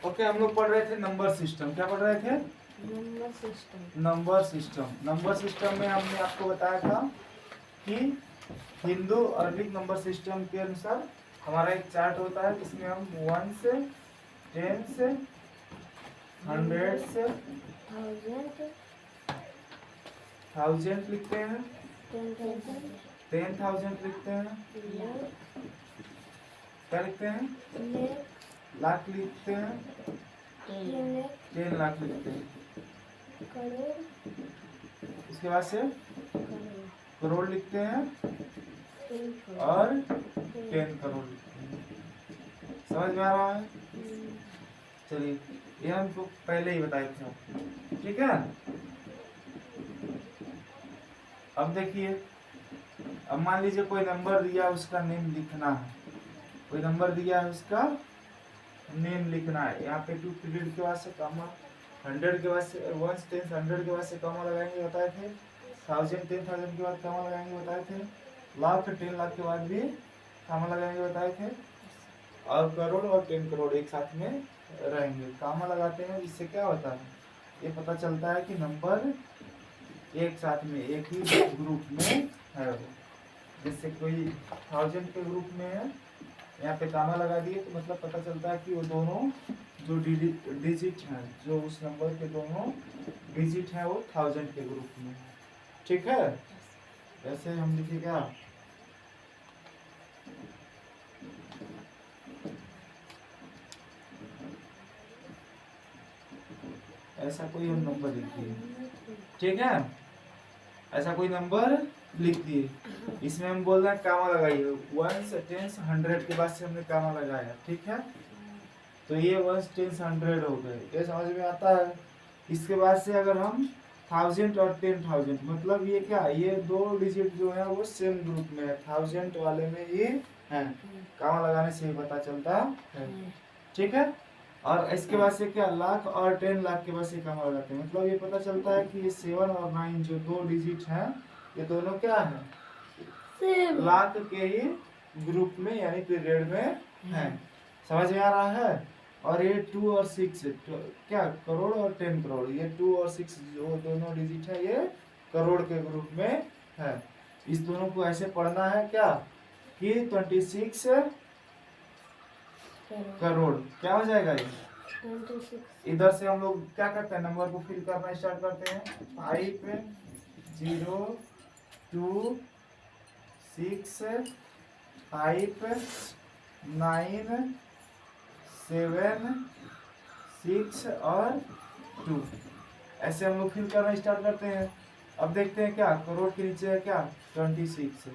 Okay, हम लोग पढ़ रहे थे नंबर सिस्टम। क्या पढ़ रहे थे? Number system. Number system. Number system में हमने आपको बताया था कि हिंदू अरबिक नंबर सिस्टम के अनुसार हमारा एक चार्ट होता है जिसमें हम 1 से 10 से 100 से 1000 लिखते हैं, 10,000 लिखते हैं, क्या लिखते हैं? लाख लिखते हैं, 10 लाख लिखते हैं। उसके बाद से करोड़ लिखते हैं और 10 करोड़ लिखते हैं। समझ में आ रहा है? चलिए, ये हमको पहले ही बताए थे आपको, ठीक है। अब देखिए, अब मान लीजिए कोई नंबर दिया, उसका नेम लिखना है। कोई नंबर दिया है, उसका नेम लिखना है। यहाँ पे 2 पीरियड के बाद से कॉमा, 100 के बाद से 1 10 100 के बाद से कॉमा लगाएंगे बताए थे, 1000 10,000 के बाद कॉमा लगाएंगे बताए थे, लाख 10 लाख के बाद भी कॉमा लगाएंगे बताए थे, और करोड़ और 10 करोड़ एक साथ में रहेंगे। कॉमा लगाते हैं, इससे क्या होता है, ये पता चलता है कि नंबर एक साथ में एक ही ग्रुप में है। जैसे कोई 1000 के ग्रुप में है, यहाँ पे कामा लगा दिए तो मतलब पता चलता है कि वो दोनों जो डिजिट हैं, जो उस नंबर के दोनों डिजिट हैं, वो 1000 के ग्रुप में है। ठीक है, ऐसे हम लिखिएगा। ऐसा कोई हम नंबर लिख दिए, ठीक है, ऐसा कोई नंबर लिख दिए। इसमें हम बोल रहे हैं कामा लगाइए, 1 से 10 से 100 के बाद से हमने कामा लगाया, ठीक है। तो ये 1 से 10 से 100 हो गए, ये समझ में आता है। इसके बाद से अगर हम 1000 और 10,000, मतलब ये क्या, ये दो डिजिट जो है वो सेम ग्रुप में है, 1000 वाले में ही है। कामा लगाने से ही पता चलता है, ठीक है। और इसके बाद से क्या, लाख और 10 लाख के बाद से कामा लगाते हैं, मतलब ये पता चलता है कि ये 7 और 9 जो दो डिजिट हैं, ये दोनों क्या है, लाख के ही ग्रुप में यानी पीरियड में है। समझ में आ रहा है। और ये 2 और 6 क्या, करोड़ और 10 करोड़, ये 2 और 6 जो दोनों डिजिट है, ये करोड़ के ग्रुप में है। इस दोनों को ऐसे पढ़ना है क्या, कि 26 करोड़ क्या हो जाएगा ये। 26। इधर से हम लोग क्या करते हैं, नंबर को फिल करना स्टार्ट करते हैं। 5 0 2 6 5 9 7 6 और 2, ऐसे हम लोग फिल करना स्टार्ट करते हैं। अब देखते हैं क्या, करोड़ के नीचे है क्या, 26।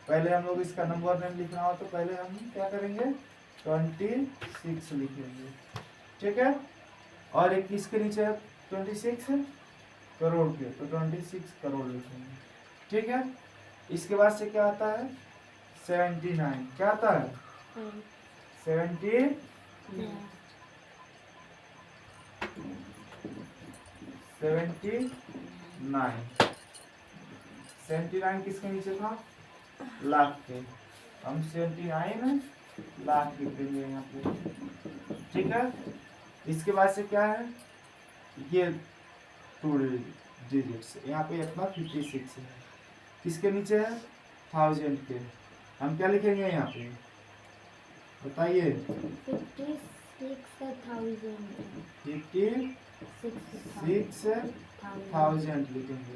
पहले हम लोग इसका नंबर नेम लिखना हो तो पहले हम क्या करेंगे, 26 लिखेंगे, ठीक है। और एक किसके नीचे है 26, करोड़ के, तो 26 करोड़ लिखेंगे, ठीक है। इसके बाद से क्या आता है, 79, क्या आता है, 79 79 किसके नीचे था, लाख के, हम 79 लाख लिखेंगे यहाँ पे, ठीक है। इसके बाद से क्या है, ये 2 डिजिट्स, यहाँ पे अपना 56 है, किसके नीचे है, 1000 के, हम क्या लिखेंगे यहाँ पे बताइए, 56,000 लिखेंगे,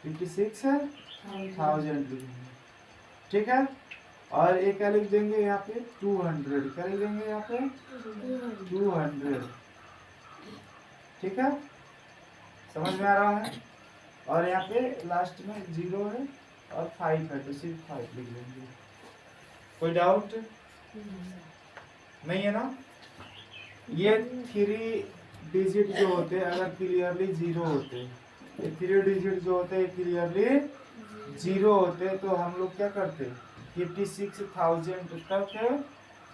56,000 लिखेंगे, ठीक है। और एक क्या लिख देंगे यहाँ पे 200, क्या लिख देंगे यहाँ पे 200, ठीक है, समझ में आ रहा है। और यहाँ पे लास्ट में 0 है और 5 है, तो सिर्फ 5 लिख देंगे। कोई डाउट नहीं है ना। ये 3 डिजिट जो होते हैं अगर क्लियरली 0 होते, ये 3 डिजिट जो होते हैं क्लियरली 0 होते, तो हम लोग क्या करते, 56,000 तक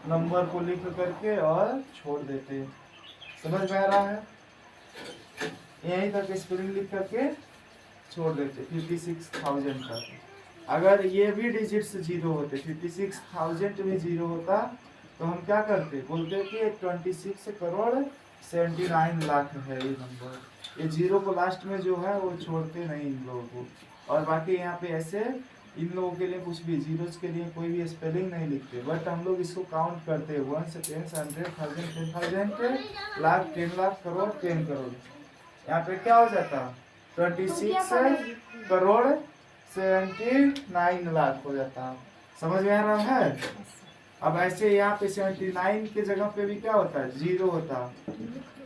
नंबर को लिख करके और छोड़ देते। समझ में आ रहा है, यहीं तक स्पेलिंग लिख करके छोड़ देते 56,000 तक। अगर ये भी डिजिट्स 0 होते, 56,000 भी 0 होता, तो हम क्या करते, बोलते कि 26 करोड़ 79 लाख है ये नंबर। ये जीरो को लास्ट में जो है वो छोड़ते नहीं इन लोगों को। और बाकी यहाँ पे ऐसे इन लोगों के लिए कुछ भी जीरोस के लिए कोई भी स्पेलिंग नहीं लिखते, बट हम लोग इसको काउंट करते हैं 1 से 10, 100, 1000, 10,000, लाख, 10 लाख, करोड़, 10 करोड़। यहाँ पे क्या हो जाता 26 करोड़ 79 लाख हो जाता। समझ में आ रहा है? अब ऐसे यहाँ पे 79 के जगह पे भी क्या होता है, जीरो होता।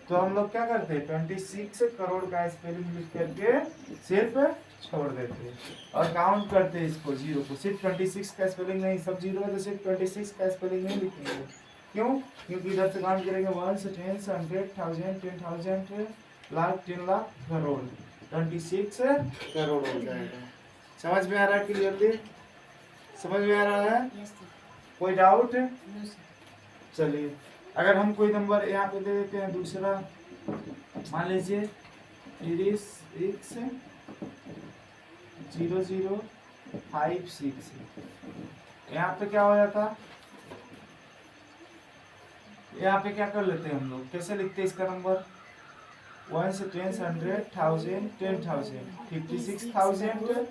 तो हम लोग क्या करते हैं 26 करोड़ का स्पेलिंग लिख करके सिर्फ छोड़ देते हैं और काउंट करते हैं इसको जीरो को। सिर्फ 26 का स्पेलिंग नहीं, सब जीरो है तो सिर्फ 26 का स्पेलिंग नहीं लिखेंगे। क्यों? क्योंकि इधर से काउंट करेंगे 1 से 10, 100, 1000, 10,000, लाख, 10 लाख, करोड़, 26 करोड़ हो जाएगा। समझ में आ रहा है क्लियरली? समझ में आ रहा है? कोई डाउट? चलिए, अगर हम कोई नंबर यहाँ पे दे देते हैं दूसरा, मान लीजिए 360056, यहाँ पे क्या हो जाता, यहाँ पे क्या कर लेते हैं हम लोग, कैसे लिखते हैं इसका नंबर 1 से 10, 100, 1000, 10,000, 56,000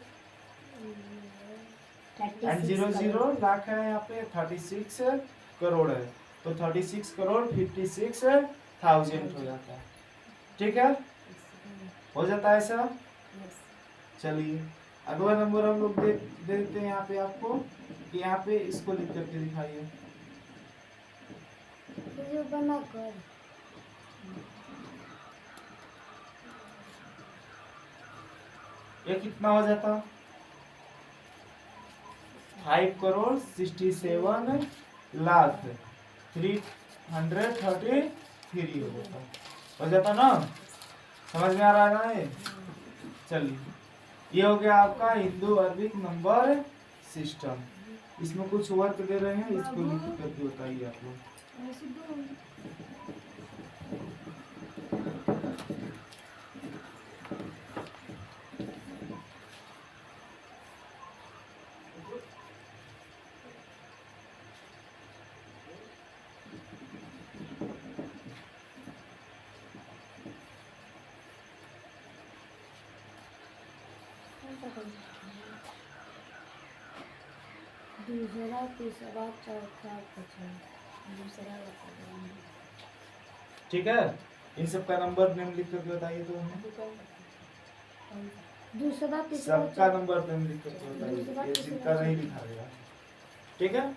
एंड 00 लाख है, यहाँ पे 36 करोड़ है, तो 36 करोड़ 56,000 हो जाता है। ठीक है, हो जाता है ऐसा। चलिए अगला नंबर हम लोग दे देते हैं यहाँ पे आपको, कि यहाँ पे इसको लिख करके दिखाइए। ये कितना हो जाता 5 करोड़ 67 लाख 333 हो जाता ना। समझ में आ रहा है ना ये? चलिए, ये हो गया आपका हिंदू अरबिक नंबर सिस्टम। इसमें कुछ वर्क दे रहे हैं, इसको लिख करके बताइए आप लोग। दूसरा, तीसरा, चौथा, पांचवा, दूसरा बता दो। ठीक है, इन सब का नंबर नेम लिख करके बताइए। तो हमें दूसरा, तीसरा, सबका नंबर नेम लिख करके बताइए, ये जिनका नहीं लिखा गया। ठीक है।